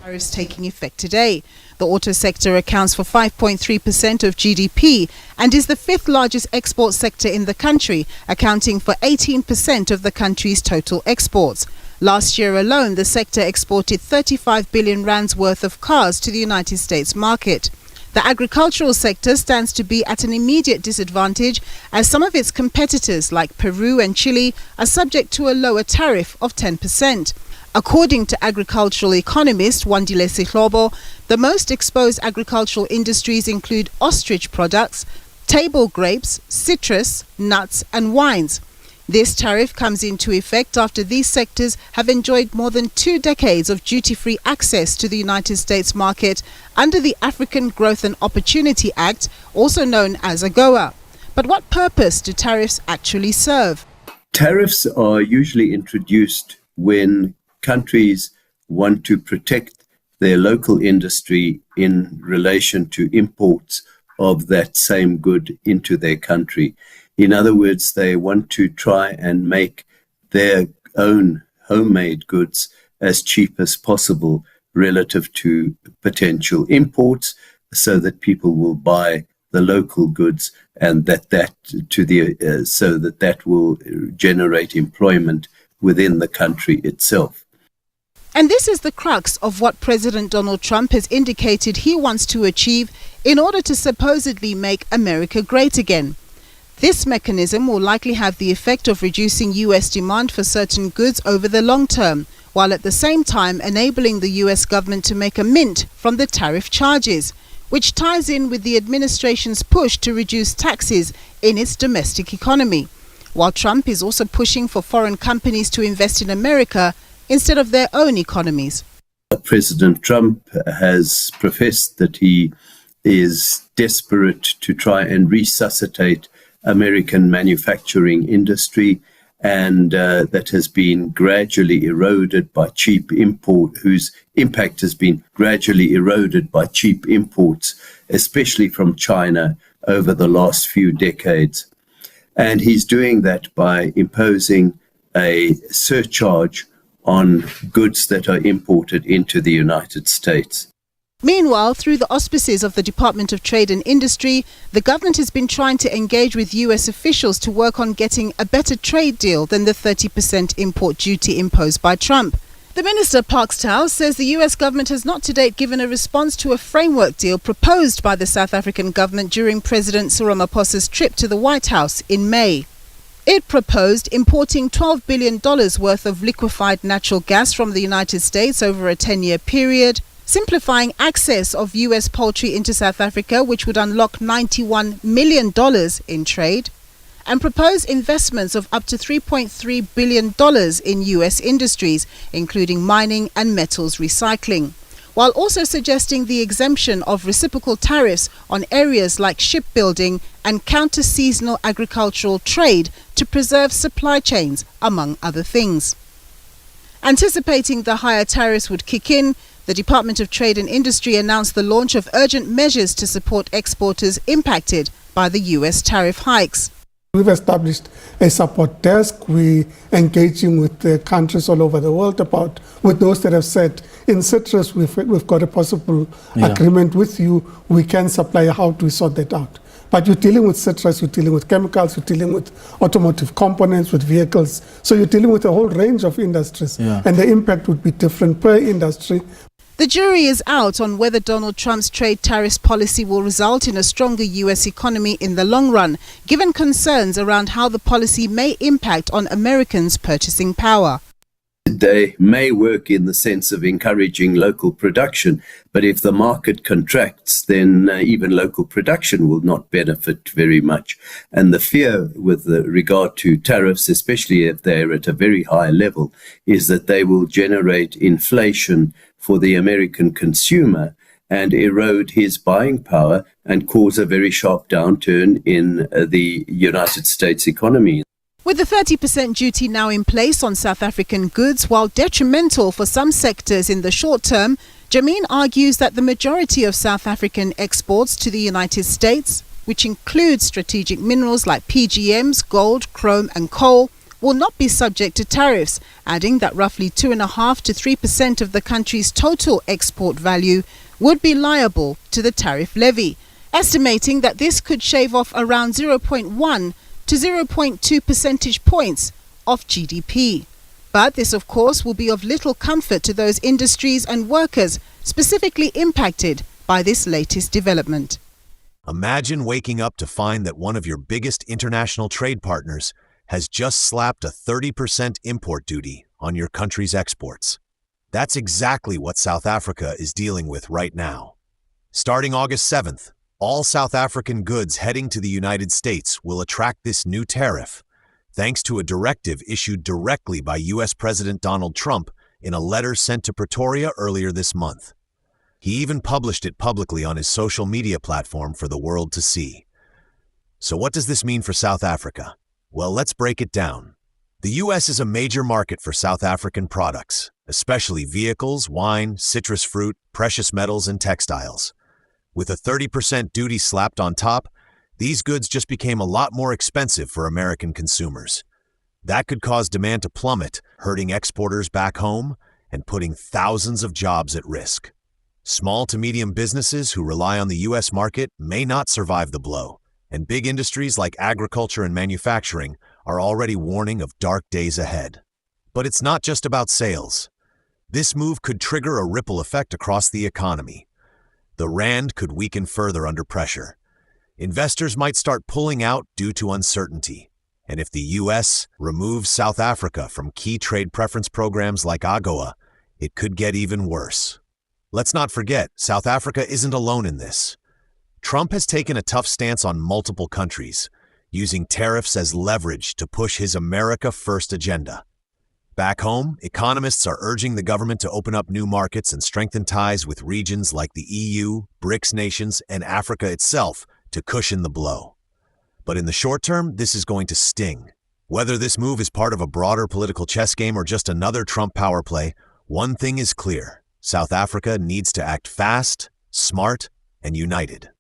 Tariffs taking effect today. The auto sector accounts for 5.3% of GDP and is the fifth largest export sector in the country, accounting for 18% of the country's total exports. Last year alone, the sector exported 35 billion rands worth of cars to the United States market. The agricultural sector stands to be at an immediate disadvantage as some of its competitors like Peru and Chile are subject to a lower tariff of 10%. According to agricultural economist Wandile Sihlobo, the most exposed agricultural industries include ostrich products, table grapes, citrus, nuts and wines. This tariff comes into effect after these sectors have enjoyed more than 2 decades of duty-free access to the United States market under the African Growth and Opportunity Act, also known as AGOA. But what purpose do tariffs actually serve? Tariffs are usually introduced when countries want to protect their local industry in relation to imports of that same good into their country. In other words, they want to try and make their own homemade goods as cheap as possible relative to potential imports, so that people will buy the local goods and so that will generate employment within the country itself. And this is the crux of what President Donald Trump has indicated he wants to achieve in order to supposedly make America great again. This mechanism will likely have the effect of reducing U.S. demand for certain goods over the long term, while at the same time enabling the U.S. government to make a mint from the tariff charges, which ties in with the administration's push to reduce taxes in its domestic economy, while Trump is also pushing for foreign companies to invest in America instead of their own economies. President Trump has professed that he is desperate to try and resuscitate American manufacturing industry, and that has been gradually eroded by cheap import, whose impact has been gradually eroded by cheap imports, especially from China over the last few decades. And he's doing that by imposing a surcharge on goods that are imported into the United States. Meanwhile, through the auspices of the Department of Trade and Industry, the government has been trying to engage with U.S. officials to work on getting a better trade deal than the 30% import duty imposed by Trump. The Minister Parkstow says the U.S. government has not to date given a response to a framework deal proposed by the South African government during President Cyril Ramaphosa's trip to the White House in May. It proposed importing $12 billion worth of liquefied natural gas from the United States over a 10-year period, simplifying access of U.S. poultry into South Africa, which would unlock $91 million in trade, and propose investments of up to $3.3 billion in U.S. industries, including mining and metals recycling, while also suggesting the exemption of reciprocal tariffs on areas like shipbuilding and counter-seasonal agricultural trade to preserve supply chains, among other things. Anticipating the higher tariffs would kick in, the Department of Trade and Industry announced the launch of urgent measures to support exporters impacted by the U.S. tariff hikes. We've established a support desk. We're engaging with the countries all over the world with those that have said, in citrus, we've got a possible agreement with you. We can supply. How do we sort that out? But you're dealing with citrus, you're dealing with chemicals, you're dealing with automotive components, with vehicles. So you're dealing with a whole range of industries. And the impact would be different per industry. The jury is out on whether Donald Trump's trade tariffs policy will result in a stronger U.S. economy in the long run, given concerns around how the policy may impact on Americans' purchasing power. They may work in the sense of encouraging local production, but if the market contracts, then even local production will not benefit very much. And the fear with regard to tariffs, especially if they're at a very high level, is that they will generate inflation for the American consumer and erode his buying power and cause a very sharp downturn in the United States economy. With the 30% duty now in place on South African goods, while detrimental for some sectors in the short term, Jameen argues that the majority of South African exports to the United States, which includes strategic minerals like PGMs, gold, chrome and coal, will not be subject to tariffs, adding that roughly 2.5% to 3% of the country's total export value would be liable to the tariff levy, estimating that this could shave off around 0.1 to 0.2 percentage points of GDP. But this, of course, will be of little comfort to those industries and workers specifically impacted by this latest development. Imagine waking up to find that one of your biggest international trade partners has just slapped a 30% import duty on your country's exports. That's exactly what South Africa is dealing with right now. Starting August 7th, all South African goods heading to the United States will attract this new tariff, thanks to a directive issued directly by U.S. President Donald Trump in a letter sent to Pretoria earlier this month. He even published it publicly on his social media platform for the world to see. So what does this mean for South Africa? Well, let's break it down. The U.S. is a major market for South African products, especially vehicles, wine, citrus fruit, precious metals, and textiles. With a 30% duty slapped on top, these goods just became a lot more expensive for American consumers. That could cause demand to plummet, hurting exporters back home and putting thousands of jobs at risk. Small to medium businesses who rely on the U.S. market may not survive the blow, and big industries like agriculture and manufacturing are already warning of dark days ahead. But it's not just about sales. This move could trigger a ripple effect across the economy. The rand could weaken further under pressure. Investors might start pulling out due to uncertainty. And if the U.S. removes South Africa from key trade preference programs like AGOA, it could get even worse. Let's not forget, South Africa isn't alone in this. Trump has taken a tough stance on multiple countries, using tariffs as leverage to push his America First agenda. Back home, economists are urging the government to open up new markets and strengthen ties with regions like the EU, BRICS nations, and Africa itself to cushion the blow. But in the short term, this is going to sting. Whether this move is part of a broader political chess game or just another Trump power play, one thing is clear: South Africa needs to act fast, smart, and united.